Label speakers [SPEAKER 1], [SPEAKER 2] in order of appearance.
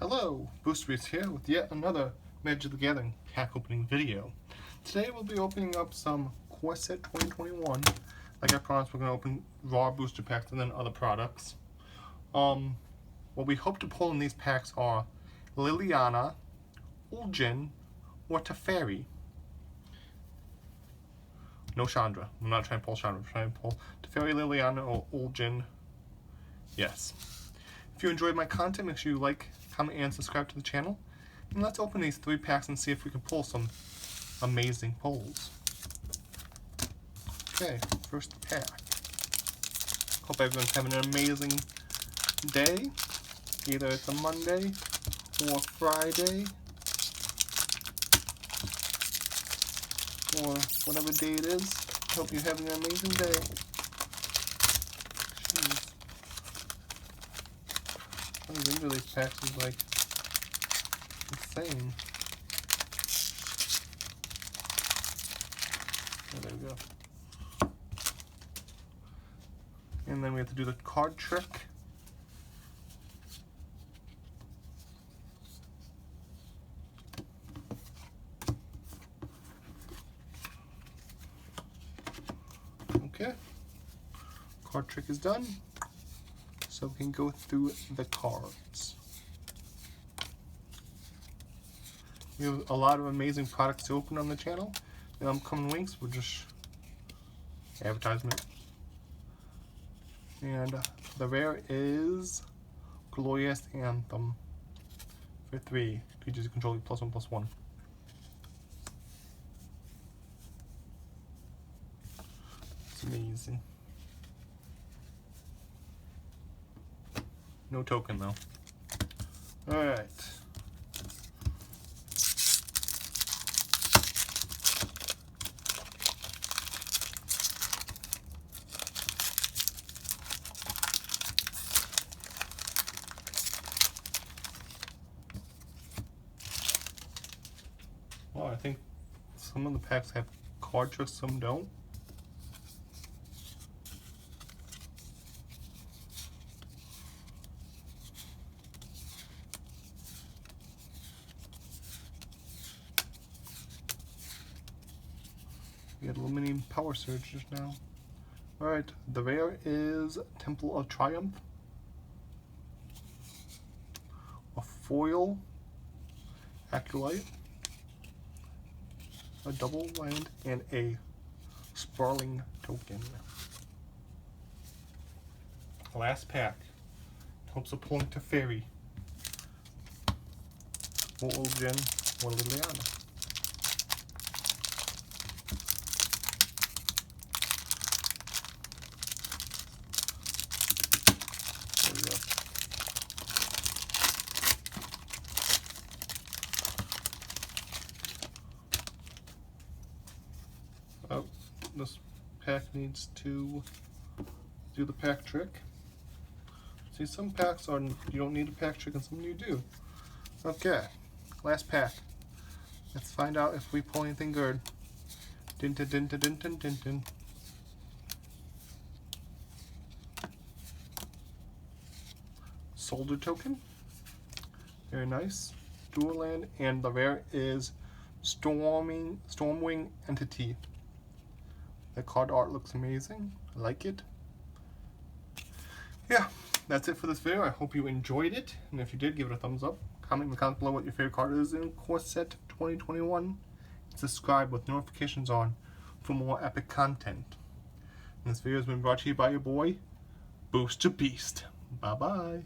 [SPEAKER 1] Hello, Boosterbeast here with yet another Magic the Gathering pack opening video. Today we'll be opening up some Core Set 2021. Like I promised, we're going to open raw booster packs and then other products. What we hope to pull in these packs are Liliana, Uljin, or Teferi. No Chandra. I'm not trying to pull Chandra. I'm trying to pull Teferi, Liliana, or Uljin. Yes. If you enjoyed my content, make sure you like, comment, and subscribe to the channel. And let's open these 3 packs and see if we can pull some amazing pulls. Okay, first pack. Hope everyone's having an amazing day. Either it's a Monday or Friday or whatever day it is. Hope you're having an amazing day. Jeez. Running into these packs is like insane. Oh, there we go. And then we have to do the card trick. Okay. Card trick is done. So we can go through the cards. We have a lot of amazing products to open on the channel. In upcoming weeks, we'll just advertisement. And the rare is Glorious Anthem for 3. Creatures you control +1/+1. It's amazing. No token though. Alright. Well, I think some of the packs have card tricks, some don't. We got aluminum power surge just now. Alright, the rare is Temple of Triumph. A foil Acolyte. A double land and a sprawling token. Last pack. Hopes of pulling Teferi. Or Uljin or Liliana. There we go. Oh, this pack needs to do the pack trick. See, some packs are you don't need a pack trick and some you do. Okay, last pack. Let's find out if we pull anything good. Din din din din din din din din. Soldier token. Very nice. Dual land, and the rare is Stormwing Entity. The card art looks amazing. I like it. Yeah, that's it for this video. I hope you enjoyed it. And if you did, give it a thumbs up. Comment in the comments below what your favorite card is in Core Set 2021. And subscribe with notifications on for more epic content. And this video has been brought to you by your boy, Boosterbeast. Bye-bye.